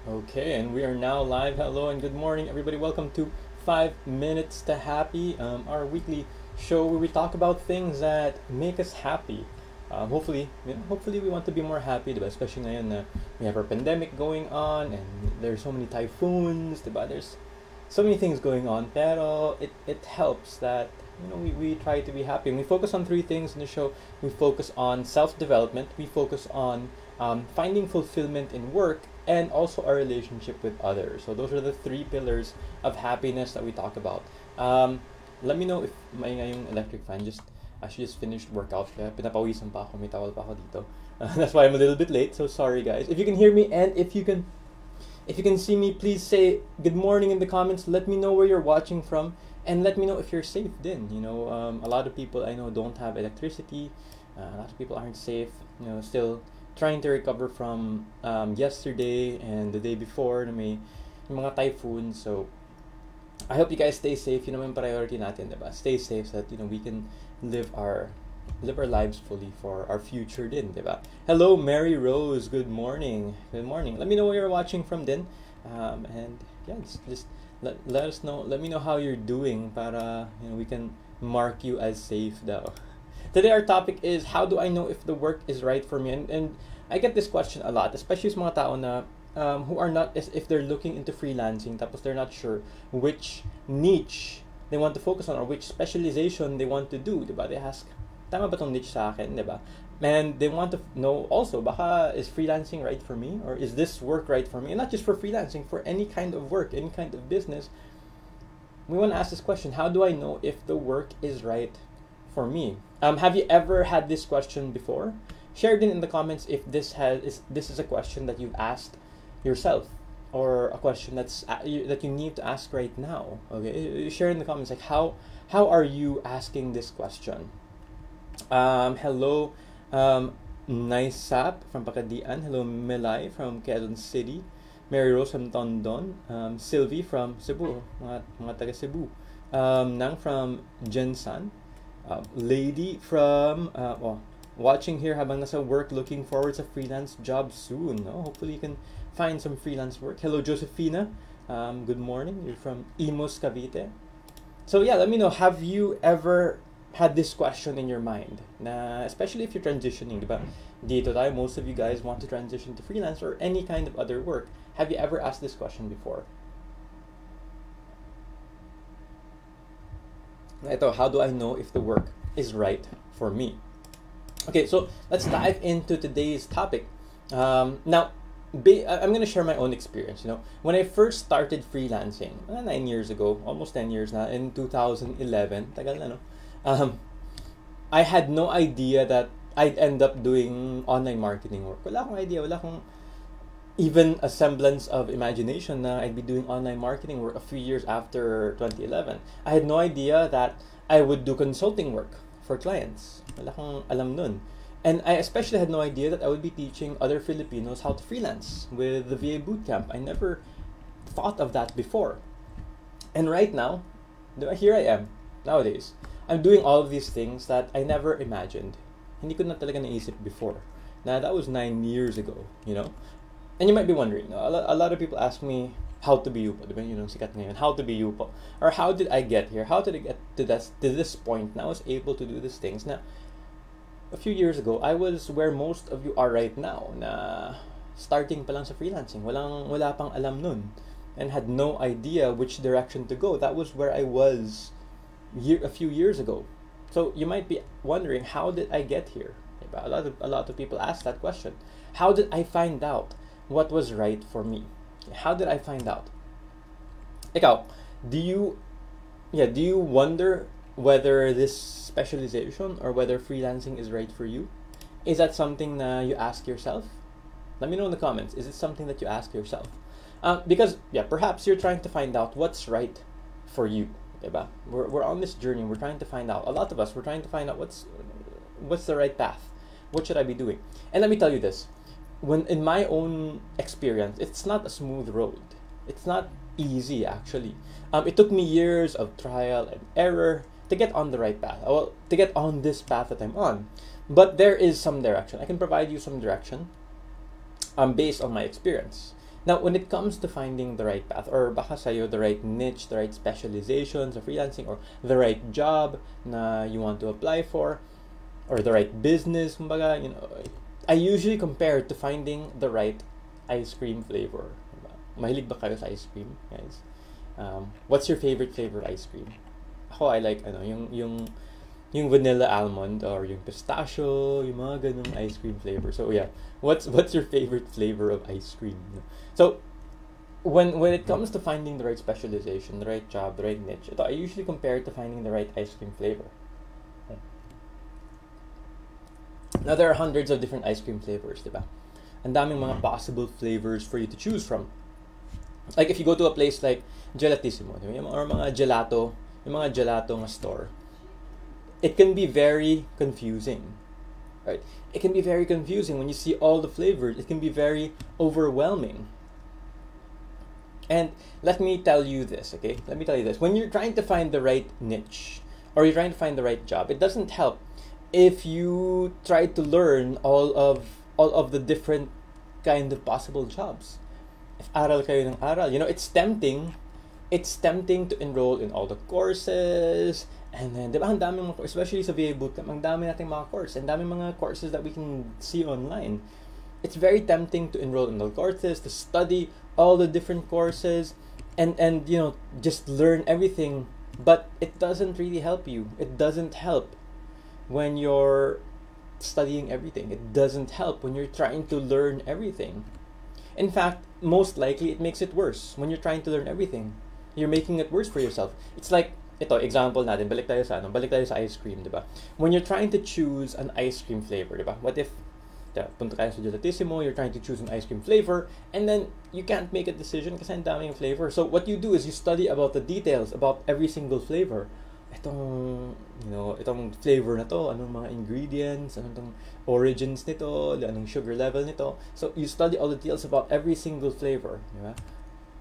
Okay, and we are now live. Hello and good morning, everybody. Welcome to 5 Minutes to Happy, our weekly show where we talk about things that make us happy. Hopefully, we want to be more happy, diba? Especially ngayon na we have our pandemic going on and there's so many typhoons, diba? There's so many things going on. Pero it helps that we try to be happy. And we focus on three things in the show. We focus on self-development. We focus on finding fulfillment in work and also our relationship with others. So those are the three pillars of happiness that we talk about. Let me know if maingay yung electric fan. I just finished workout. Kaya pinapawisan pa ako. May towel pa ako dito. That's why I'm a little bit late. So sorry guys. If you can hear me and if you can see me, please say good morning in the comments. Let me know where you're watching from. And let me know if you're safe then. A lot of people I know don't have electricity. A lot of people aren't safe. Still trying to recover from yesterday and the day before na may mga typhoons. So I hope you guys stay safe. Yun naman priority natin, diba? Stay safe so that we can live our lives fully for our future din, diba? Hello Mary Rose, good morning. Good morning. Let me know where you're watching from din. And yeah, just let us know. Let me know how you're doing para we can mark you as safe daw. Today our topic is how do I know if the work is right for me? And I get this question a lot, especially sa mga tao na who are not, if they're looking into freelancing tapos they're not sure which niche they want to focus on or which specialization they want to do, diba? They ask, tama ba tong niche sa akin, diba? And they want to know also, baka is freelancing right for me? Or is this work right for me? And not just for freelancing, for any kind of work, any kind of business. We want to ask this question, how do I know if the work is right for me? Have you ever had this question before? Share it in the comments if this is a question that you've asked yourself or a question that you need to ask right now. Okay, share in the comments like how are you asking this question? Hello, Naisap from Pacadian. Hello, Melay from Quezon City. Mary Rose from Tondon. Sylvie from Cebu, mga taga Cebu. Nang from Jensan. Lady from watching here habang nasa work, looking forward to freelance job soon. Hopefully you can find some freelance work. Hello Josefina, good morning. You're from Imos, Cavite. So yeah, let me know, have you ever had this question in your mind? Na especially if you're transitioning, diba? Dito tayo, most of you guys want to transition to freelance or any kind of other work. Have you ever asked this question before? Ito, how do I know if the work is right for me? Okay, so let's dive into today's topic. Now, I'm going to share my own experience. When I first started freelancing, 9 years ago, almost 10 years now, in 2011, tagal na, no? I had no idea that I'd end up doing online marketing work. Wala akong idea, wala akong even a semblance of imagination na I'd be doing online marketing work a few years after 2011. I had no idea that I would do consulting work for clients. Wala akong alam nun. And I especially had no idea that I would be teaching other Filipinos how to freelance with the VA Bootcamp. I never thought of that before. And right now, here I am, nowadays. I'm doing all of these things that I never imagined. Hindi ko na talaga naisip before. Now, that was 9 years ago, And you might be wondering, a lot of people ask me how to be Yupo, diba? Sikat ngayon, how to be Yupo. Or how did I get here? How did I get to this point? Now I was able to do these things. Now, a few years ago, I was where most of you are right now, na starting pa lang sa freelancing. Wala pang alam nun. And had no idea which direction to go. That was where I was a few years ago. So you might be wondering, how did I get here? Diba? A lot of people ask that question. How did I find out what was right for me? How did I find out? Ikaw, do you wonder whether this specialization or whether freelancing is right for you? Is that something that you ask yourself? Let me know in the comments. Is it something that you ask yourself? Because perhaps you're trying to find out what's right for you. Diba? We're on this journey. We're trying to find out. A lot of us, we're trying to find out what's the right path. What should I be doing? And let me tell you this. When in my own experience, it's not a smooth road. It's not easy actually. It took me years of trial and error to get on the right path. Well, to get on this path that I'm on. But there is some direction. I can provide you some direction based on my experience. Now, when it comes to finding the right path, or baka sa'yo, the right niche, the right specialization sa freelancing, or the right job na you want to apply for, or the right business, kumbaga, I usually compare it to finding the right ice cream flavor. Diba? Mahilig ba kayo sa ice cream, guys? What's your favorite flavor of ice cream? Ako, I like, yung vanilla almond or yung pistachio, yung mga ganung ice cream flavor. So yeah, what's your favorite flavor of ice cream? So when it comes to finding the right specialization, the right job, the right niche, I usually compare it to finding the right ice cream flavor. Now there are hundreds of different ice cream flavors, diba? Ang daming mga possible flavors for you to choose from. Like if you go to a place like Gelatissimo, diba? Or mga gelato, yung mga gelato nga store, it can be very confusing, right? It can be very confusing when you see all the flavors. It can be very overwhelming. And let me tell you this, okay? Let me tell you this. When you're trying to find the right niche or you're trying to find the right job, it doesn't help if you try to learn all of the different kind of possible jobs. If aral kayo ng aral, it's tempting to enroll in all the courses, and then, diba, ang daming mga, especially sa VA Bootcamp, ang dami nating mga courses, ang daming mga courses that we can see online. It's very tempting to enroll in the courses, to study all the different courses, and just learn everything, but it doesn't really help you. It doesn't help when you're studying everything. It doesn't help when you're trying to learn everything. In fact, most likely, it makes it worse when you're trying to learn everything. You're making it worse for yourself. It's like, example natin, balik tayo sa ice cream, diba? When you're trying to choose an ice cream flavor, diba? What if, punta kayo sa Gelatissimo, you're trying to choose an ice cream flavor, and then you can't make a decision kasi ang daming flavor. So what you do is you study about the details about every single flavor. Itong flavor na to, anong mga ingredients, anong origins nito, anong sugar level nito. So you study all the details about every single flavor, diba?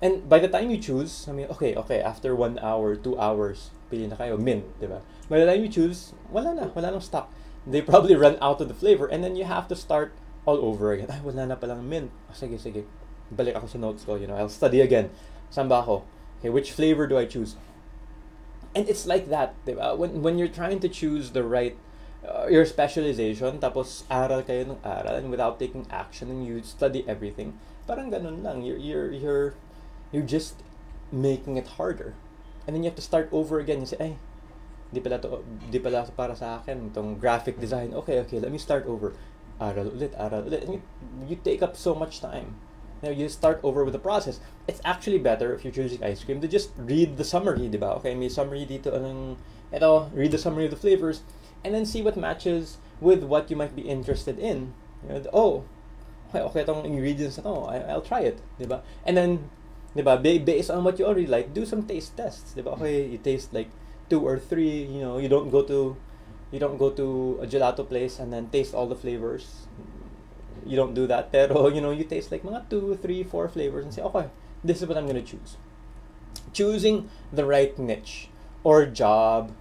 And by the time you choose, okay, after 1 hour, 2 hours, pili na kayo, mint, diba? By the time you choose, wala nang stock. They probably run out of the flavor, and then you have to start all over again. Ay, wala na palang mint. Sige. Balik ako sa notes ko, I'll study again. Saan ba ako? Okay, which flavor do I choose? And it's like that, diba? When you're trying to choose the right, your specialization, tapos aral kayo ng aral, and without taking action, and you study everything, parang ganun lang. You're just making it harder. And then you have to start over again. You say, ay, di pala para sa akin, itong graphic design. Okay, let me start over. Aral ulit. And you take up so much time. You start over with the process. It's actually better if you're choosing ice cream to just read the summary, diba? Okay, may summary dito, read the summary of the flavors, and then see what matches with what you might be interested in. Okay, itong ingredients na to, I'll try it, diba? And then, diba, based on what you already like, do some taste tests, diba? Okay, you taste like 2 or 3, you don't go to a gelato place and then taste all the flavors. You don't do that, pero you taste like mga 2, 3, 4 flavors and say, okay, this is what I'm gonna choose. Choosing the right niche or job,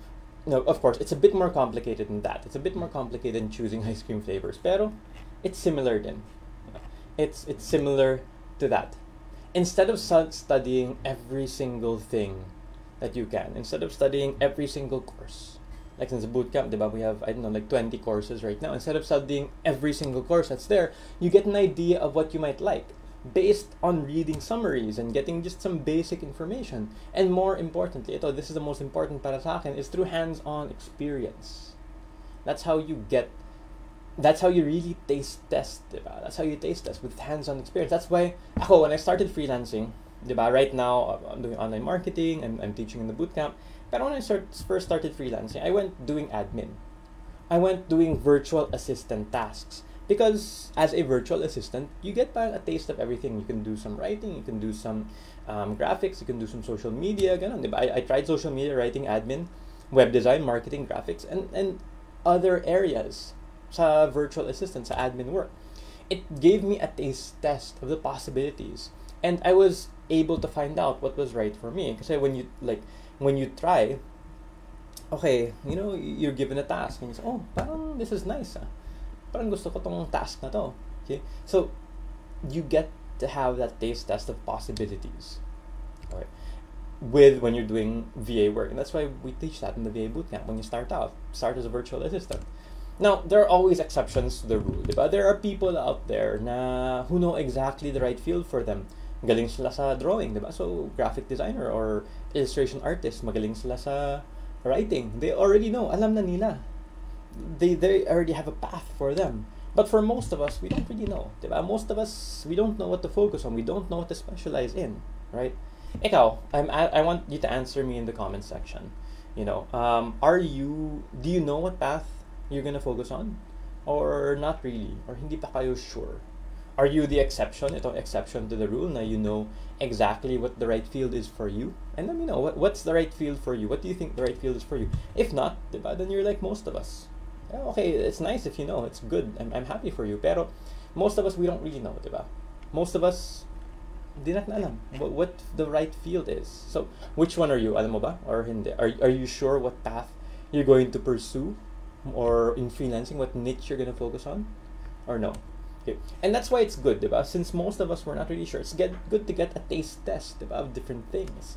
of course, it's a bit more complicated than that. It's a bit more complicated than choosing ice cream flavors, pero it's similar din. It's similar to that. Instead of studying every single thing that you can, instead of studying every single course, like since the bootcamp, diba, we have, 20 courses right now. Instead of studying every single course that's there, you get an idea of what you might like based on reading summaries and getting just some basic information. And more importantly, this is the most important para sa akin, is through hands-on experience. That's how you really taste test, diba? That's how you taste test, with hands-on experience. That's why when I started freelancing, diba, right now I'm doing online marketing, I'm teaching in the bootcamp. But when I first started freelancing, I went doing admin. I went doing virtual assistant tasks. Because as a virtual assistant, you get a taste of everything. You can do some writing, you can do some graphics, you can do some social media. Ganun, diba? I tried social media, writing, admin, web design, marketing, graphics, and other areas sa virtual assistant, sa admin work. It gave me a taste test of the possibilities. And I was able to find out what was right for me. Because when you try, okay, you're given a task and you say, oh, parang this is nice. Parang gusto ko tong task na to. Okay? So you get to have that taste test of possibilities. All right. With when you're doing VA work, and that's why we teach that in the VA bootcamp. When you start as a virtual assistant. Now, there are always exceptions to the rule, diba? There are people out there na who know exactly the right field for them. Magaling sila sa drawing, diba? So, graphic designer or illustration artist, magaling sila sa writing. They already know, alam na nila. They already have a path for them. But for most of us, we don't really know, diba? Most of us, we don't know what to focus on. We don't know what to specialize in, right? Ikaw, I want you to answer me in the comment section. You know, do you know what path you're gonna focus on? Or not really? Or hindi pa kayo sure? Are you the exception? Itong exception to the rule na you know exactly what the right field is for you? And let me know, what's the right field for you? What do you think the right field is for you? If not, diba, then you're like most of us. Yeah, okay, it's nice if you know. It's good. I'm happy for you. Pero most of us, we don't really know, diba? Most of us, di natin alam what the right field is. So, which one are you? Alam mo ba? Or hindi? Are you sure what path you're going to pursue? Or in freelancing, what niche you're going to focus on? Or no? Okay. And that's why it's good, diba? Since most of us were not really sure, it's good to get a taste test, diba, of different things.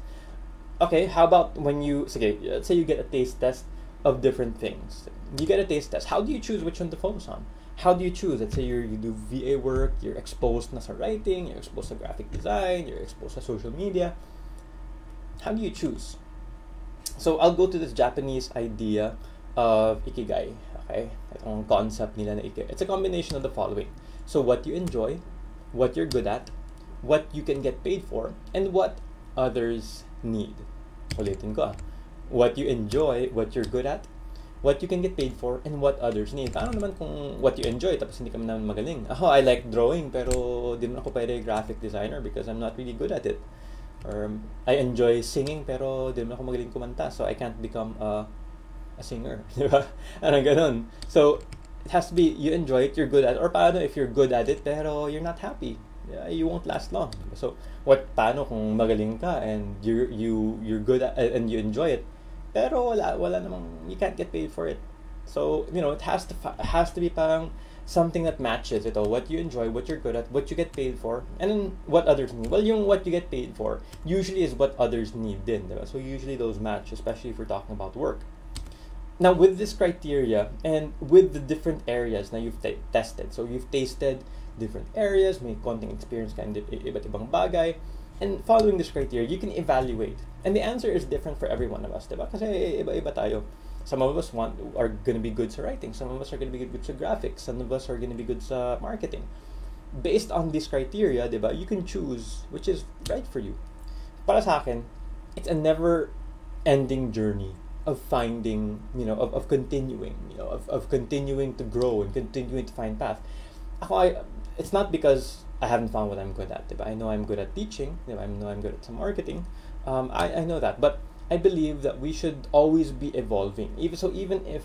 Okay, how about when okay, let's say you get a taste test of different things. You get a taste test. How do you choose which one to focus on? How do you choose? Let's say you do VA work, you're exposed na sa writing, you're exposed to graphic design, you're exposed to social media. How do you choose? So I'll go to this Japanese idea of ikigai. Okay, itong concept nila na ikigai. It's a combination of the following. So what you enjoy, what you're good at, what you can get paid for, and what others need. Ulitin ko. What you enjoy, what you're good at, what you can get paid for, and what others need. Paano naman kung what you enjoy tapos hindi ka naman magaling? I like drawing pero di naman ako pwede graphic designer because I'm not really good at it. Or I enjoy singing pero di naman ako magaling kumanta, so I can't become a singer. Diba? Anong ganun. So, it has to be, you enjoy it, you're good at it. Or paano if you're good at it pero you're not happy? Yeah, you won't last long. So, paano kung magaling ka and you're good at and you enjoy it, pero wala namang, you can't get paid for it. So, you know, it has to be parang something that matches ito, what you enjoy, what you're good at, what you get paid for, and then what others need. Well, yung what you get paid for usually is what others need din, diba? So usually those match, especially if we're talking about work. Now, with this criteria and with the different areas na you've tested, so you've tasted different areas, may konting experience ka in iba't ibang bagay, and following this criteria, you can evaluate. And the answer is different for every one of us, diba? Kasi iba-iba tayo. Some of us are going to be good sa writing, some of us are going to be good sa graphics, some of us are going to be good sa marketing. Based on this criteria, diba, you can choose which is right for you. Para sa akin, it's a never-ending journey of finding, you know, of continuing, you know, of continuing to grow and continuing to find path. It's not because I haven't found what I'm good at, diba? I know I'm good at teaching, diba? I know I'm good at some marketing. I know that, but I believe that we should always be evolving. Even if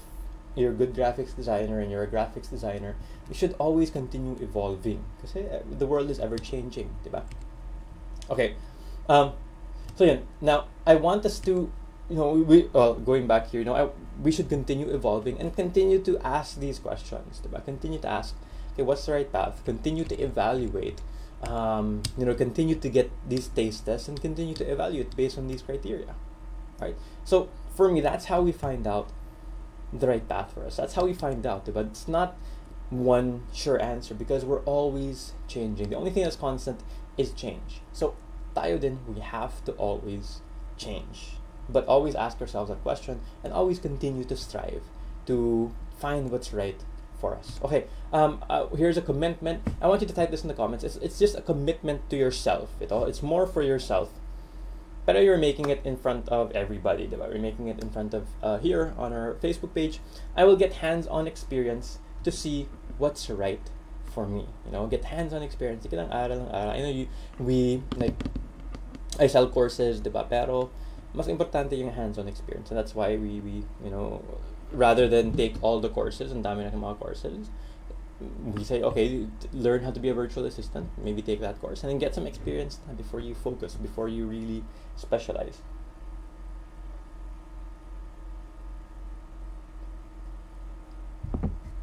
you're a good graphics designer and you're a graphics designer, you should always continue evolving because the world is ever changing, diba? Okay, so yeah. Now I want us to, you know, going back here, you know, we should continue evolving and continue to ask these questions, diba? Continue to ask, okay, what's the right path? Continue to evaluate. You know, continue to get these taste tests and continue to evaluate based on these criteria. Right? So for me, that's how we find out the right path for us. That's how we find out, but it's not one sure answer because we're always changing. The only thing that's constant is change. So tayo din, we have to always change, but always ask ourselves a question and always continue to strive to find what's right for us. Okay, here's a commitment. I want you to type this in the comments. It's just a commitment to yourself. It's more for yourself. But you're making it in front of everybody, diba? We're making it in front of here on our Facebook page. I will get hands-on experience to see what's right for me. You know, get hands-on experience. I know I sell courses, diba? Pero mas importante yung hands-on experience, and that's why we you know, rather than take all the courses and dami na mga courses, we say, okay, learn how to be a virtual assistant, maybe take that course and then get some experience before you focus, before you really specialize.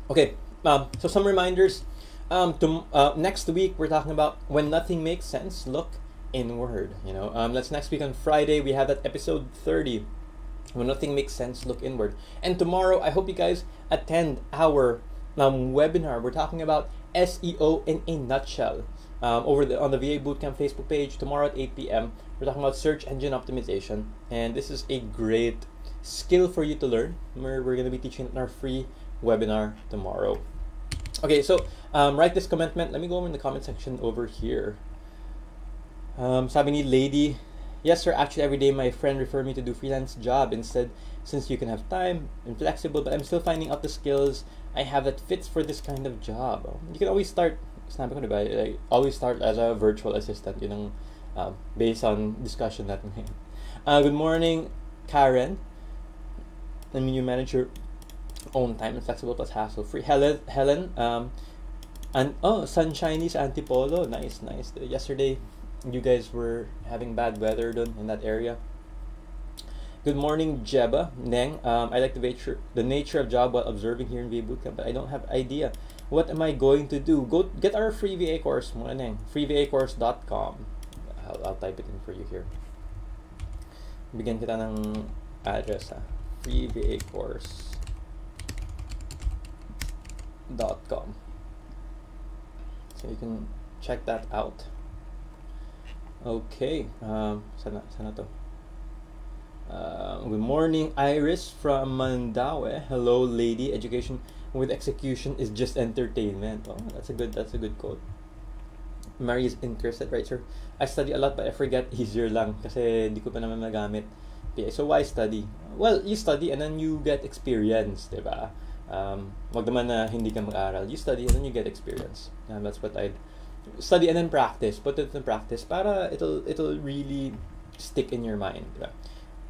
Okay, so some reminders. Next week we're talking about when nothing makes sense, look inward. That's next week on Friday. We have that episode 30. When nothing makes sense, look inward. And tomorrow, I hope you guys attend our webinar. We're talking about SEO in a nutshell. On the VA Bootcamp Facebook page tomorrow at 8 p.m. We're talking about search engine optimization, and this is a great skill for you to learn. We're going to be teaching in our free webinar tomorrow. Okay, so write this commitment. Let me go over in the comment section over here. Sabi ni Lady, yes sir, actually every day my friend referred me to do freelance job instead, since you can have time and flexible, but I'm still finding out the skills I have that fits for this kind of job. You can always start, always start as a virtual assistant, based on discussion that we had. Good morning, Karen. I mean, you manage your own time and flexible plus hassle free. Helen, and Sunshiny's Antipolo, nice. Yesterday, you guys were having bad weather in that area. Good morning, Jeba. Neng, I like the nature of job while observing here in VA Bootcamp, but I don't have idea. What am I going to do? Go get our free VA course, mga neng. freevacourse.com. I'll type it in for you here. Bigyan kita ng address, ha. freevacourse.com. So you can check that out. Okay, sana to. Good morning, Iris from Mandaue. Hello, lady. Education with execution is just entertainment. Oh, that's a good quote. Mary is interested, right, sir? I study a lot, but I forget easier lang kasi di ko pa naman nagamit. Okay, so why study? Well, you study and then you get experience, diba? Wag naman na hindi ka mag-aral. You study and then you get experience. That's what I'd study and then practice. Put it in practice para it'll really stick in your mind, diba?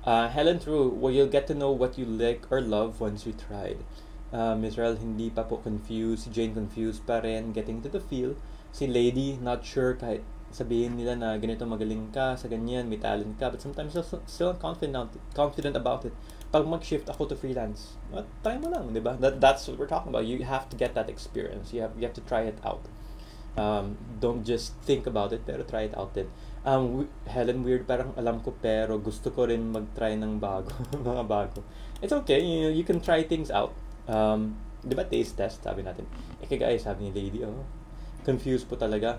Helen True, well, you'll get to know what you like or love once you tried. Israel, hindi pa po confused. Si Jane, confused pa rin. Getting to the feel. Si Lady, not sure kahit sabihin nila na ganito magaling ka sa ganyan, may talent ka, but sometimes still confident about it. Pag mag-shift ako to freelance, try mo lang, diba? That's what we're talking about. You have to get that experience. You have to try it out. Don't just think about it, pero try it out din. Helen, weird, parang alam ko pero gusto ko rin mag-try ng bago. Mga bago. It's okay, you can try things out. Diba taste test, sabi natin. Guys, sabi ni Lady, confused po talaga.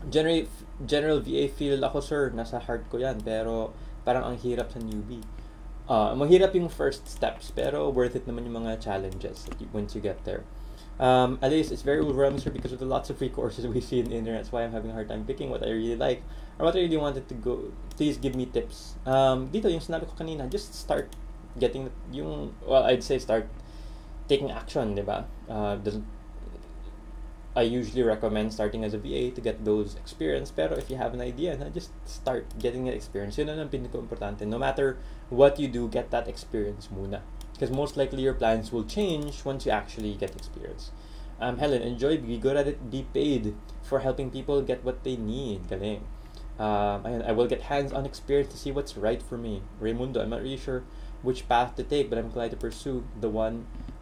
General VA field ako, sir, nasa heart ko yan, pero parang ang hirap sa newbie. Mahirap yung first steps, pero worth it naman yung mga challenges once you get there. At least it's very overwhelming, sir, because of the lots of free courses we see in the internet. That's why I'm having a hard time picking what I really like or what I really wanted to go. Please give me tips. Dito yung sinabi ko kanina, just start getting I'd say start taking action, diba? I usually recommend starting as a VA to get those experience. Pero if you have an idea, just start getting that experience. Yun ang pinaka-importante. No matter what you do, get that experience muna. Because most likely your plans will change once you actually get experience. Helen, enjoy, be good at it, be paid for helping people get what they need. Galing. I will get hands-on experience to see what's right for me. Raimundo, I'm not really sure which path to take, but I'm glad to pursue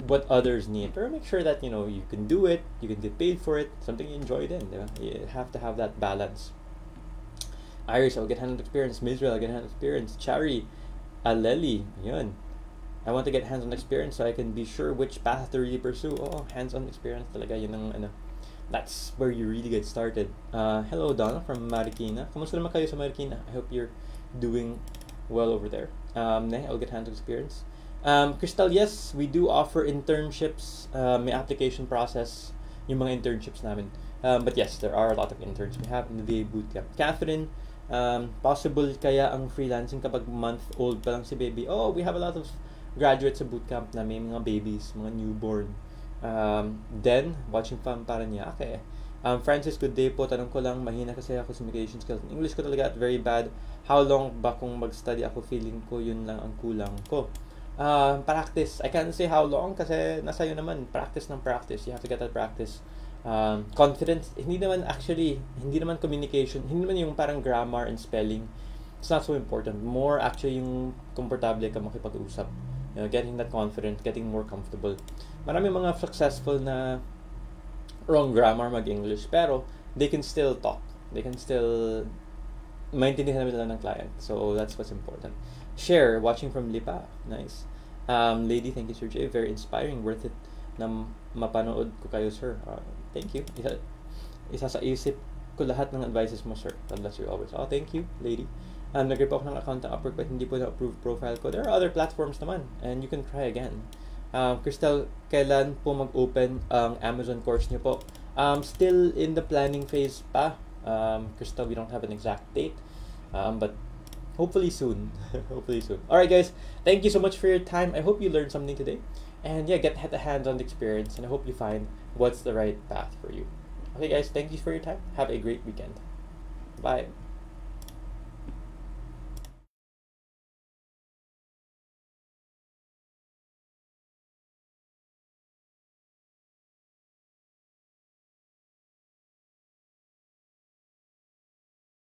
what others need. But make sure that you can do it, you can get paid for it, something you enjoy then. You have to have that balance. Iris, I'll get hands-on experience. Mizrael, I'll get hands-on experience. Chari, Aleli, yun. I want to get hands-on experience so I can be sure which path to really pursue. Hands-on experience talaga, yun ang that's where you really get started. Hello, Donna from Marikina. Kamusta naman kayo sa Marikina? I hope you're doing well over there. I'll get hands-on experience. Crystal, yes, we do offer internships. May application process yung mga internships namin. But yes, there are a lot of interns we have in the VA Bootcamp. Catherine, possible kaya ang freelancing kapag month-old pa lang si baby? We have a lot of graduates sa bootcamp na may mga babies, mga newborn. Then, watching from Paranaque. Francis, good day po. Tanong ko lang, mahina kasi ako sa communication skills. English ko talaga at very bad. How long ba kung mag-study ako? Feeling ko yun lang ang kulang ko. Practice. I can't say how long kasi nasa yun naman. Practice ng practice. You have to get that practice. Confidence. Hindi naman communication. Hindi naman yung parang grammar and spelling. It's not so important. More actually yung komportable ka makipag-usap. Getting that confidence, getting more comfortable. Marami mga successful na wrong grammar mag-English, pero they can still talk. They can still maintindihan nila ng client. So that's what's important. Share, watching from Lipa. Nice. Lady, thank you, Sir Jay. Very inspiring. Worth it na mapanood ko kayo, sir. Thank you. Isa sa isip ko lahat ng advices mo, sir. God bless you always. Oh, thank you, lady. Nag-rip ako ng account ng Upwork but hindi po na-approve profile ko. There are other platforms naman and you can try again. Crystal, kailan po mag-open ang Amazon course niyo po? Still in the planning phase pa. Crystal, we don't have an exact date. But hopefully soon. Hopefully soon. Alright guys, thank you so much for your time. I hope you learned something today. And yeah, get the hands-on experience and I hope you find what's the right path for you. Okay guys, thank you for your time. Have a great weekend. Bye.